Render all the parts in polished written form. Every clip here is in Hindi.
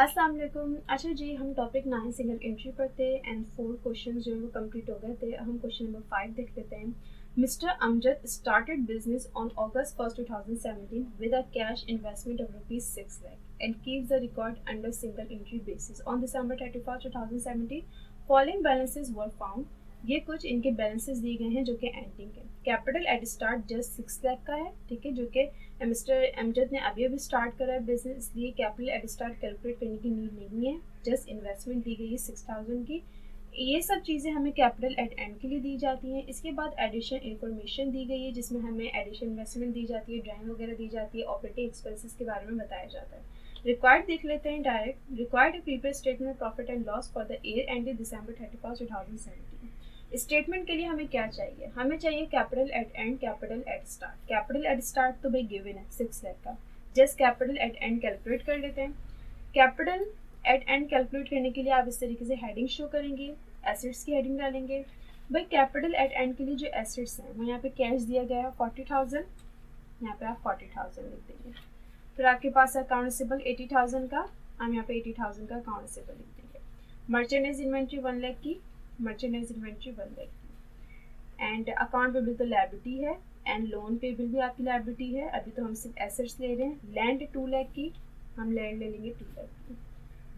अस्सलाम वालेकुम। अच्छा जी, हम टॉपिक 9 सिंगल एंट्री पर थे एंड 4 क्वेश्चन जो है वो कंप्लीट हो गए थे। हम क्वेश्चन नंबर 5 देख लेते हैं। Mister Amjad started business on August 1st 2017 with a cash investment of rupees 6 lakh and keeps the record under single entry basis on December 31st 2017 following balances were found। ये कुछ इनके बैलेंसेस दिए गए हैं जो कि एंडिंग है। Capital eight start just 6 lakh का है, ठीक है, जो कि मिस्टर अमजद ने अभी अभी स्टार्ट करा है बिजनेस, इसलिए कैपिटल एट स्टार्ट कैलकुलेट करने की नीड नहीं है। जस्ट इन्वेस्टमेंट दी गई है 6000 की। ये सब चीज़ें हमें कैपिटल एट एंड के लिए दी जाती हैं। इसके बाद एडिशन इन्फॉर्मेशन दी गई है जिसमें हमें एडिशन इन्वेस्टमेंट दी जाती है, ड्राइंग वगैरह दी जाती है, ऑपरेटिंग एक्सपेंसेस के बारे में बताया जाता है। रिक्वायर्ड देख लेते हैं direct. Required prepaid statement profit and loss for the year ended December 31st 2017। Statement के लिए हमें क्या चाहिए? हमें चाहिए capital at and, capital eight start. Capital eight start तो भाई गिवन है 6 लाख का। Just capital at and calculate कर लेते हैं। कैपिटल एट एंड कैलकुलेट करने के लिए आप इस तरीके से हेडिंग शो करेंगे, एसेट्स की हेडिंग डालेंगे। भाई कैपिटल एट एंड के लिए जो एसेट्स हैं वो यहाँ पे कैश दिया गया है 40,000, यहाँ पे आप 40,000 लिख देंगे। फिर आपके पास अकाउंट रिसीवेबल 80,000 का, हम यहाँ पे 80,000 का अकाउंट रिसीवेबल लिख देंगे। मर्चेंडाइज इन्वेंट्री 1 लाख की, मर्चेंडाइज इन्वेंट्री 1 लाख की। एंड अकाउंट पेबल तो लायबिलिटी है एंड लोन पेबल भी आपकी लायबिलिटी है। अभी तो हम सिर्फ एसेट्स ले रहे हैं। लैंड 2 लाख की, हम लैंड ले लेंगे 2 लाख की।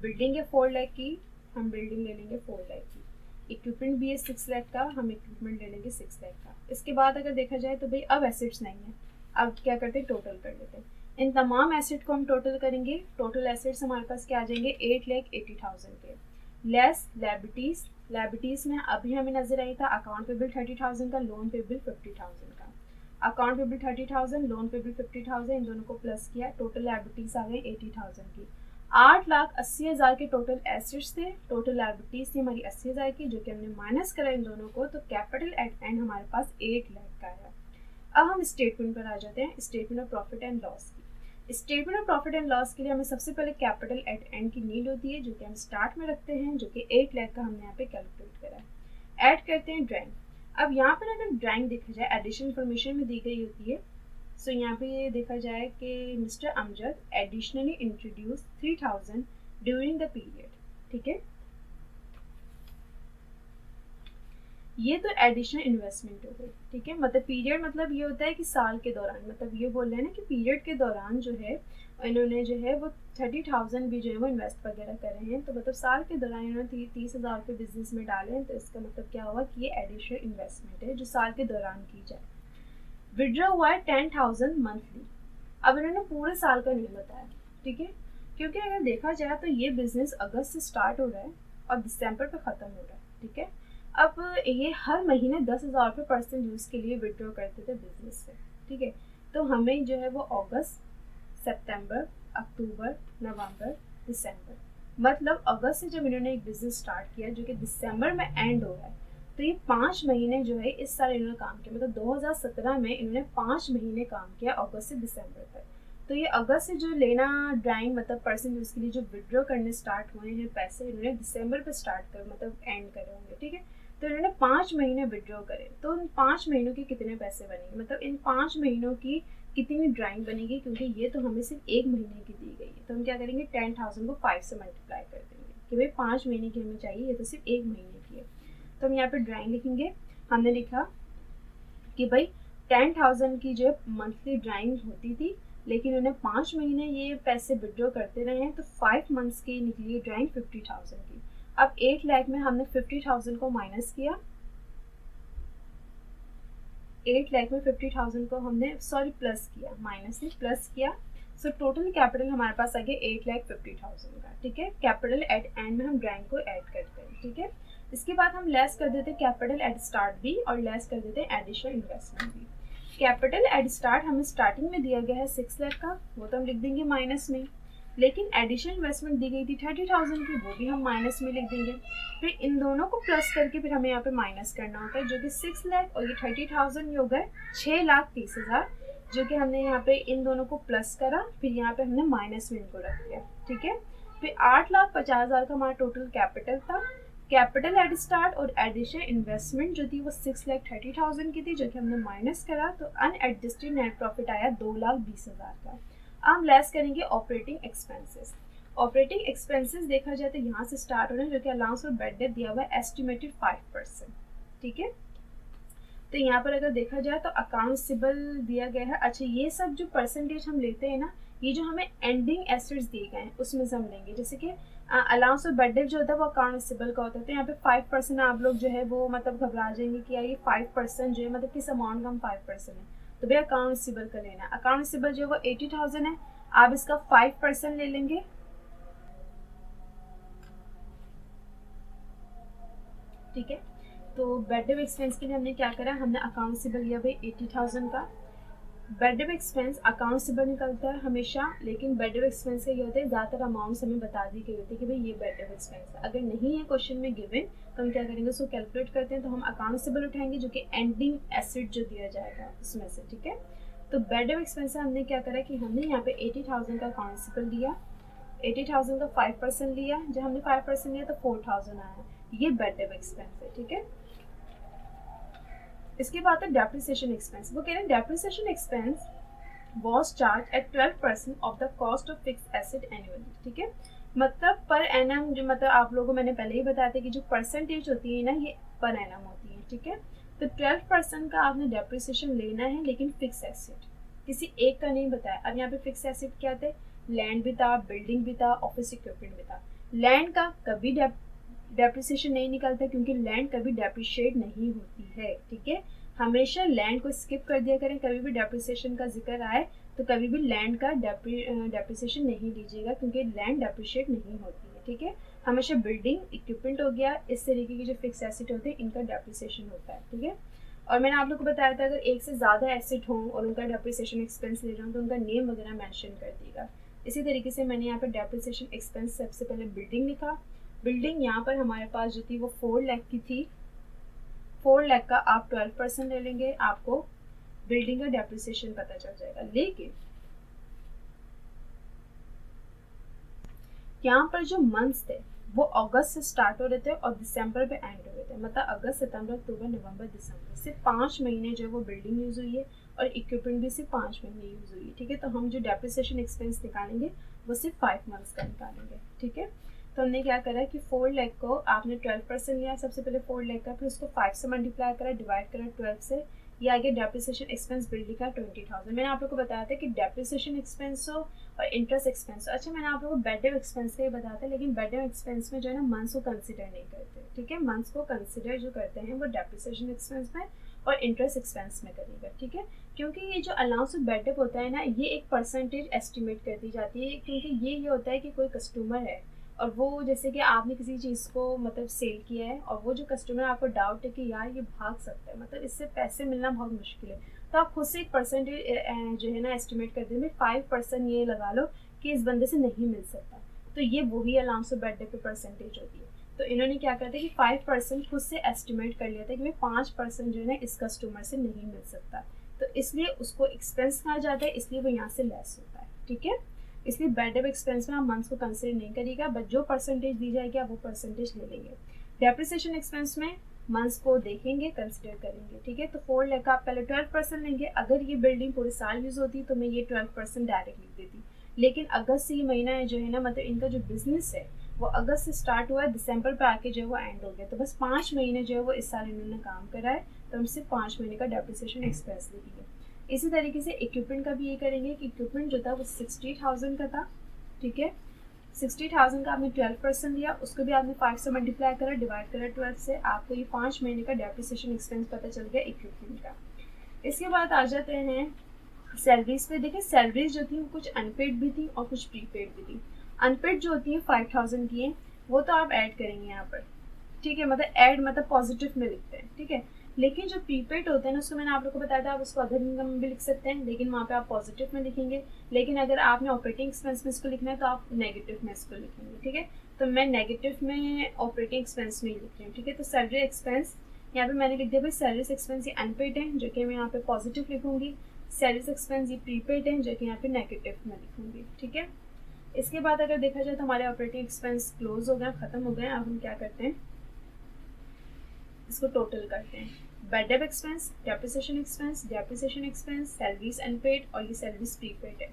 बिल्डिंग है 4 लाख की, हम बिल्डिंग ले लेंगे 4 लाख की। इक्विपमेंट भी है 6 लाख का, हम इक्विपमेंट ले लेंगे 6 लाख का। इसके बाद अगर देखा जाए तो भाई अब एसेट्स नहीं है, अब क्या करते हैं, टोटल कर लेते हैं। इन तमाम एसेट को हम टोटल करेंगे। टोटल एसेट्स हमारे पास क्या आ जाएंगे 8,80,000 के, लेस लायबिलिटीज। लायबिलिटीज में अभी हमें नजर आई था अकाउंट पेबल 30,000 का, लोन पेबल 50,000 का। अकाउंट पेबल 30,000, लोन पेबल 50,000, इन दोनों को प्लस किया, टोटल लायबिलिटीज आ गई 80,000 की। 8,80,000 के टोटल एसेट्स थे, टोटल लायबिलिटीज थी हमारी 80,000 की, जो कि हमने माइनस करा इन दोनों को, तो कैपिटल एट एंड हमारे पास 8 लाख का है। अब हम स्टेटमेंट पर आ जाते हैं, statement of profit and loss की। Statement of profit and loss के लिए हमें सबसे पहले कैपिटल एट एंड की नीड होती है, जो कि हम स्टार्ट में रखते हैं, जो कि 8 लाख का हमने यहाँ पे कैलकुलेट करा है। ऐड करते हैं ड्राइंग। अब यहाँ पर अगर ड्राइंग देखा जाए एडिशनल इन्फॉर्मेशन में दी गई होती है, सो यहाँ पे ये देखा जाए कि mister Amjad additionally introduce 3,000 during the period, ठीक है। ये तो एडिशनल इन्वेस्टमेंट हो गई, ठीक है। मतलब पीरियड मतलब ये होता है कि साल के दौरान, मतलब ये बोल रहे हैं ना कि पीरियड के दौरान जो है इन्होंने जो है वो 30,000 भी जो है वो इन्वेस्ट वगैरह कर रहे हैं, तो मतलब साल के दौरान इन्होंने 30,000 रुपये बिजनेस में डाले हैं, तो इसका मतलब क्या हुआ कि ये एडिशनल इन्वेस्टमेंट है जो साल के दौरान की जाए। विड्रॉ हुआ है 10,000 मंथली। अब इन्होंने पूरे साल का नहीं बताया, ठीक है, क्योंकि अगर देखा जाए तो ये बिजनेस अगस्त से स्टार्ट हो रहा है और दिसंबर पे ख़त्म हो रहा है, ठीक है। अब ये हर महीने 10,000 रुपये पर्सनल यूज़ के लिए विड्रॉ करते थे बिजनेस से, ठीक है। तो हमें जो है वो अगस्त, सितंबर, अक्टूबर, नवंबर, दिसंबर, मतलब अगस्त से जब इन्होंने एक बिजनेस स्टार्ट किया जो कि दिसंबर में एंड हो रहा है, तो ये 5 महीने जो है इस साल इन्होंने काम किया। मतलब 2017 में इन्होंने 5 महीने काम किया अगस्त से दिसंबर तक। तो ये अगस्त से जो लेना ड्राइंग मतलब पर्सनल यूज़ के लिए जो विड्रॉ करने स्टार्ट हुए हैं पैसे, इन्होंने दिसंबर पे स्टार्ट कर मतलब एंड करे होंगे, ठीक है। तो इन्होंने 5 महीने विड्रॉ करे, तो उन 5 महीनों के कितने पैसे बनेंगे, मतलब इन 5 महीनों की कितनी ड्राइंग बनेगी, क्योंकि ये तो हमें सिर्फ 1 महीने की दी गई है। तो हम क्या करेंगे 10,000 को 5 से मल्टीप्लाई कर देंगे कि भाई 5 महीने की हमें चाहिए, ये तो सिर्फ 1 महीने की है। तो हम यहाँ पे ड्राइंग लिखेंगे। हमने लिखा कि भाई 10,000 की जो मंथली ड्राइंग होती थी, लेकिन उन्हें 5 महीने ये पैसे विड्रॉ करते रहे हैं, तो 5 मंथ्स की निकली ड्राइंग 50,000 की। अब 8 लाख में हमने 50,000 को माइनस किया, 8 लाख में 50,000 को हमने प्लस किया, माइनस नहीं प्लस किया। सो टोटल कैपिटल हमारे पास आ गया 8,50,000 का, ठीक है। कैपिटल एट एंड में हम ड्राइंग को ऐड करते हैं, ठीक है। इसके बाद हम लेस कर देते हैं कैपिटल एट स्टार्ट भी और लेस कर देते हैं एडिशनल इन्वेस्टमेंट भी। कैपिटल एट स्टार्ट हमें स्टार्टिंग में दिया गया है 6 लाख का, वो तो हम लिख देंगे माइनस में। लेकिन एडिशनल इन्वेस्टमेंट दी गई थी 30,000 की, वो भी हम माइनस में लिख देंगे। फिर इन दोनों को प्लस करके फिर हमें यहाँ पे माइनस करना होता है, जो कि 6 लाख और ये 30,000 हो गए 6,30,000, जो कि हमने यहाँ पे इन दोनों को प्लस करा, फिर यहाँ पे हमने माइनस में इनको रख दिया, ठीक है। फिर 8,50,000 का हमारा टोटल कैपिटल था। कैपिटल एट स्टार्ट और एडिशनल इन्वेस्टमेंट जो थी वो 6,30,000 की थी, जो कि हमने माइनस करा, तो अनएडजस्टेड नेट प्रॉफिट आया 2,20,000 का। अब हम लेस करेंगे ऑपरेटिंग एक्सपेंसेस। ऑपरेटिंग एक्सपेंसेस देखा जाए तो यहाँ से स्टार्ट हो रहे हैं, जो कि अलाउंस और बेड डेट दिया हुआ है एस्टिमेटेड 5%, ठीक है। तो यहाँ पर अगर देखा जाए तो अकाउंटेबल दिया गया है। अच्छा, ये सब जो परसेंटेज हम लेते हैं ना, ये जो हमें एंडिंग एसेट्स दिए गए हैं उसमें से हम लेंगे। जैसे कि अलाउंस और बेड डेट जो होता है वो अकाउंटेबल का होता है, तो यहाँ पे 5% आप लोग जो है वो मतलब घबरा जाएंगे कि यार ये 5% जो है मतलब किस अमाउंट का हम 5% है, तो भैया अकाउंटेबल का लेना है। अकाउंटेबल जो है वो 80,000 है, आप इसका 5% ले लेंगे, ठीक है। तो बेड डेट एक्सपेंस के लिए हमने क्या करा, हमने अकाउंटेबल लिया भाई 80,000 का। बेड डेट एक्सपेंस अकाउंटेबल निकलता है हमेशा, लेकिन बेड डेट एक्सपेंस का ये होता है ज़्यादातर अमाउंट्स हमें बता दी गई होती है कि भाई ये बेड डेट एक्सपेंस है। अगर नहीं है क्वेश्चन में गिवन तो हम क्या करेंगे, उसको कैलकुलेट करते हैं, तो हम अकाउंटेबल उठाएंगे जो कि एंडिंग एसेट जो दिया जाएगा उसमें से, ठीक है। तो बेड डेट एक्सपेंस हमने क्या करा कि हमने यहाँ पे 80,000 का अकाउंटेबल लिया, 80,000 का 5% लिया, जब हमने 5% लिया तो 4,000 आया, ये बेड डेट एक्सपेंस है, ठीक है। इसके बाद है डेप्रिसिएशन एक्सपेंस। वो कह रहे हैं depreciation expense was charged at 12% of the cost of fixed asset annually, ठीक है। मतलब पर एनम जो मतलब आप लोगों को मैंने पहले ही बताया था कि जो परसेंटेज होती है ना ये पर एनम होती है, ठीक है। तो 12% का आपने डेप्रिसिएशन लेना है, लेकिन फिक्स एसेट किसी एक का नहीं बताया। अब यहाँ पे फिक्स एसेट क्या थे, लैंड भी था, बिल्डिंग भी था, ऑफिस इक्विपमेंट भी था। लैंड का कभी डेप्रिसिएशन नहीं निकलता क्योंकि लैंड कभी डेप्रिशिएट नहीं होती है, ठीक है। हमेशा लैंड को स्किप कर दिया करें, कभी भी डेप्रिसिएशन का जिक्र आए तो कभी भी लैंड का डेप्रिसिएशन नहीं लीजिएगा क्योंकि लैंड डेप्रिशिएट नहीं होती है, ठीक है। हमेशा बिल्डिंग इक्विपमेंट हो गया, इस तरीके की जो फिक्स एसेट होते हैं इनका डेप्रिसिएशन होता है, ठीक है। और मैंने आप लोग को बताया था अगर एक से ज़्यादा एसेट हों और उनका डेप्रिसिएशन एक्सपेंस ले रहा हूँ तो उनका नेम वगैरह मेंशन कर दिएगा। इसी तरीके से मैंने यहाँ पर डेप्रिसिएशन एक्सपेंस सबसे पहले बिल्डिंग लिखा। बिल्डिंग यहाँ पर हमारे पास जो थी वो 4 लाख की थी, 4 लाख का आप 12% ले लेंगे, आपको बिल्डिंग का डेप्रिसिएशन पता चल जाएगा। लेकिन यहाँ पर जो मंथ्स थे वो अगस्त से स्टार्ट हो रहे थे और दिसंबर पे एंड हो रहे थे, मतलब अगस्त, सितंबर, अक्टूबर, नवंबर, दिसंबर, सिर्फ 5 महीने जो है वो बिल्डिंग यूज़ हुई है और इक्विपमेंट भी सिर्फ 5 महीने यूज़ हुई है, ठीक है। तो हम जो डेप्रिसिएशन एक्सपेंस निकालेंगे वो सिर्फ 5 मंथ्स का निकालेंगे, ठीक है। तो हमने क्या करा कि 4 लाख को आपने 12% लिया सबसे पहले 4 लाख का, फिर उसको 5 से मल्टीप्लाई करा, डिवाइड करा 12 से, ये आ गया डेप्रिसिएशन एक्सपेंस बिल्डिंग का 20,000। मैंने आप लोग को बताया था कि डेप्रिसिएशन एक्सपेंस हो और इंटरेस्ट एक्सपेंस। अच्छा, मैंने आप लोगों को बेड डेट एक्सपेंस का ही बताया था, लेकिन बेड डेट एक्सपेंस में जो है ना मंथ्स को कंसिडर नहीं करते, ठीक है। मंथ्स को कंसिडर जो करते हैं वो डेप्रिसिएशन एक्सपेंस में और इंटरेस्ट एक्सपेंस में करेगा, ठीक है। क्योंकि ये जो अलाउंस ऑफ बेड डेट होता है ना, ये एक परसेंटेज एस्टिमेट कर दी जाती है, क्योंकि ये होता है कि कोई कस्टमर है और वो जैसे कि आपने किसी चीज़ को मतलब सेल किया है और वो जो कस्टमर आपको डाउट है कि यार ये भाग सकता है, मतलब इससे पैसे मिलना बहुत मुश्किल है, तो आप खुद से एक परसेंटेज जो है ना एस्टिमेट कर देंगे, 5% ये लगा लो कि इस बंदे से नहीं मिल सकता, तो ये वही अलाउंस ऑफ बेड डेट पे परसेंटेज होती है। तो इन्होंने क्या करता है कि 5% खुद से एस्टिमेट कर लिया था कि भाई 5% जो है ना इस कस्टमर से नहीं मिल सकता, तो इसलिए उसको एक्सपेंस कहा जाता है, इसलिए वो यहाँ से लेस होता है, ठीक है। इसलिए बेड डेट एक्सपेंस में आप मंथ्स को कंसिडर नहीं करिएगा, बट जो परसेंटेज दी जाएगी आप वो परसेंटेज ले लेंगे। डेप्रिसिएशन एक्सपेंस में मंथ्स को देखेंगे, कंसिडर करेंगे, ठीक है। तो 4 लाख का आप पहले 12% लेंगे। अगर ये बिल्डिंग पूरे साल यूज़ होती तो मैं ये 12% डायरेक्ट लिख देती, लेकिन अगस्त से ये महीना है जो है ना, मतलब इनका जो बिजनेस है वो अगस्त से स्टार्ट हुआ है, दिसंबर पे आके जो है वो एंड हो गया, तो बस 5 महीने जो है वो इस साल इन्होंने काम करा है, तो हम सिर्फ 5 महीने का डेप्रिसिएशन एक्सपेंस लिखेंगे। इसी तरीके से इक्विपमेंट का भी ये करेंगे कि इक्विपमेंट जो था वो 60,000 का था, ठीक है। 60,000 का आपने 12% लिया, उसको भी आपने 5 से मल्टीप्लाई करा, डिवाइड करा 12 से, आपको ये 5 महीने का डेप्रिसिएशन एक्सपेंस पता चल गया इक्विपमेंट का। इसके बाद आ जाते हैं सैलरीज पे। देखिए सैलरीज जो थी वो कुछ अनपेड भी थी और कुछ प्रीपेड भी थी। अनपेड जो होती है 5,000 की है, वो तो आप ऐड करेंगे यहाँ पर, ठीक है, मतलब ऐड मतलब पॉजिटिव में लिखते हैं, ठीक है। लेकिन जो प्रीपेड होते हैं ना, उसको मैंने आप लोग को बताया था, आप उसको अदर इनकम में भी लिख सकते हैं, लेकिन वहाँ पे आप पॉजिटिव में लिखेंगे। लेकिन अगर आपने ऑपरेटिंग एक्सपेंस में इसको लिखना है तो आप नेगेटिव में इसको लिखेंगे, ठीक है। तो मैं नेगेटिव में ऑपरेटिंग एक्सपेंस में ही लिख रही हूँ, ठीक है। तो सैलरी एक्सपेंस यहाँ पे मैंने लिख दिया भाई सैलरीज एक्सपेंस ये अनपेड है, जो कि मैं यहाँ पे पॉजिटिव लिखूंगी। सैलरीज एक्सपेंस ये प्रीपेड है, जो कि यहाँ पे नेगेटिव में लिखूंगी, ठीक है। इसके बाद अगर देखा जाए तो हमारे ऑपरेटिंग एक्सपेंस क्लोज हो गए, खत्म हो गए। अब हम क्या करते हैं, इसको टोटल करते हैं। Bad debt expense, depreciation expense, salaries unpaid और ये सैलरीज प्रीपेड है,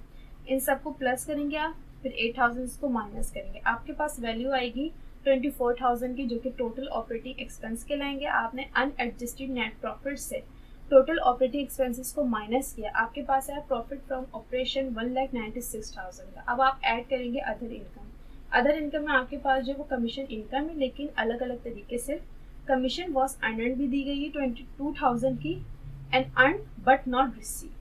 इन सबको प्लस करेंगे आप फिर 8,000 इसको माइनस करेंगे, आपके पास वैल्यू आएगी 24,000 की, जो कि टोटल ऑपरेटिंग एक्सपेंस के लाएंगे। आपने अनएडजस्टेड नेट प्रॉफिट से टोटल ऑपरेटिंग एक्सपेंसेस को माइनस किया, आपके पास आया प्रॉफिट फ्रॉम ऑपरेशन 1,96,000 का। अब आप ऐड करेंगे अदर इनकम। अदर इनकम में आपके पास जो वो कमीशन इनकम है, लेकिन अलग अलग तरीके से। कमीशन वॉज अर्नड भी दी गई है 22,000 की, and earn but not receive.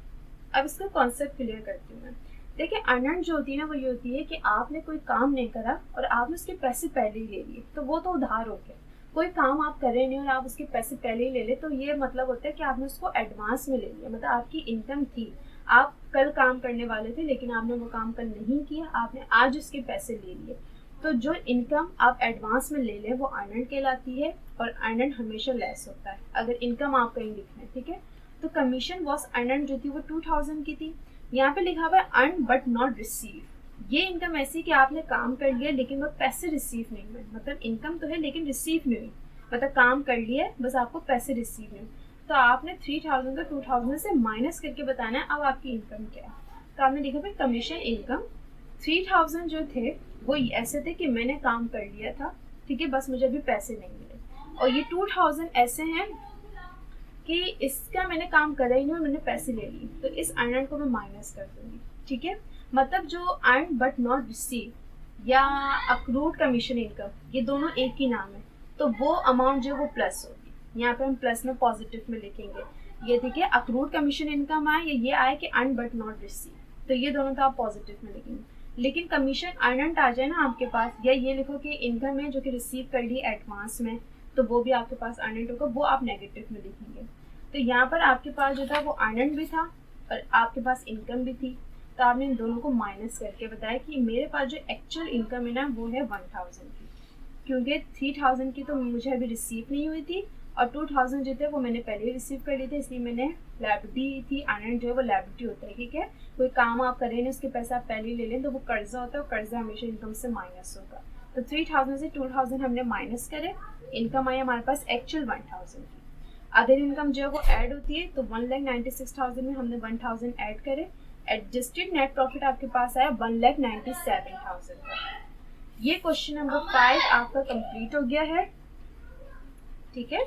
अब इसका कॉन्सेप्ट क्लियर करती हूँ मैं। देखिए, अर्नड जो होती है ना, वो ये होती है कि आपने कोई काम नहीं करा और आपने उसके पैसे पहले ही ले लिए, तो वो तो उधार हो गया। कोई काम आप कर रहे नहीं और आप उसके पैसे पहले ही ले ले, तो ये मतलब होता है कि आपने उसको एडवांस में ले लिया। मतलब आपकी इनकम थी, आप कल काम करने वाले थे, लेकिन आपने वो काम कल नहीं किया, आपने आज उसके पैसे ले लिए। तो जो इनकम आप एडवांस में ले लें वो अर्नड कहलाती है, और अर्नड हमेशा लेस होता है अगर इनकम आप कहीं लिख रहे हैं, ठीक है। तो कमीशन वॉज अर्नड जो थी वो 2,000 की थी। यहाँ पे लिखा हुआ है अर्न बट नॉट रिसीव। ये इनकम ऐसी कि आपने काम कर लिया लेकिन वो पैसे रिसीव नहीं हुए, मतलब इनकम तो है लेकिन रिसीव नहीं हुई, मतलब काम कर लिया बस आपको पैसे रिसीव नहीं हुए। तो आपने 3,000 का 2,000 से माइनस करके बताना है अब आपकी इनकम क्या है। तो आपने लिखा भाई कमीशन इनकम 3,000 जो थे वो ऐसे थे कि मैंने काम कर लिया था, ठीक है, बस मुझे अभी पैसे नहीं मिले। और ये 2,000 ऐसे हैं कि इसका मैंने काम करा ही नहीं और मैंने पैसे ले लिए, तो इस अर्नड को मैं माइनस कर दूंगी, ठीक है। मतलब जो अर्न बट नॉट रिसीव या अक्रूड कमीशन इनकम, ये दोनों एक ही नाम है, तो वो अमाउंट जो वो प्लस होगी। यहाँ पे हम प्लस में पॉजिटिव में लिखेंगे। ये देखिए, अक्रूड कमीशन इनकम आए या ये आए कि अर्न बट नॉट रिसीव, तो ये दोनों तो आप पॉजिटिव में लिखेंगे। लेकिन कमीशन अर्नड आ जाए ना आपके पास, या ये लिखो कि इनकम है जो कि रिसीव कर ली एडवांस में, तो वो भी आपके पास अर्नड होगा, वो आप नेगेटिव में लिखेंगे। तो यहाँ पर आपके पास जो था वो अर्नड भी था और आपके पास इनकम भी थी, तो आपने इन दोनों को माइनस करके बताया कि मेरे पास जो एक्चुअल इनकम है ना वो है 1,000 की, क्योंकि 3,000 की तो मुझे अभी रिसीव नहीं हुई थी और 2,000 जो थे वो मैंने पहले ही रिसीव कर लिए थे, इसलिए मैंने लायबिलिटी थी। अर्नड जो है वो लायबिलिटी होता है, ठीक है। कोई काम आप करें ना उसके पैसे आप पहले ही ले लें तो वो कर्जा होता है, और कर्जा हमेशा इनकम से माइनस होगा। तो 3,000 से 2,000 हमने माइनस करे, इनकम आई हमारे पास एक्चुअल 1,000 की। अदर इनकम जो है वो ऐड होती है, तो 1,96,000 में हमने 1,000 ऐड करे। एडजस्टेड नेट प्रॉफिट आपके पास आया 1,97,000 का। ये क्वेश्चन नंबर 5 आपका कंप्लीट हो गया है, ठीक है।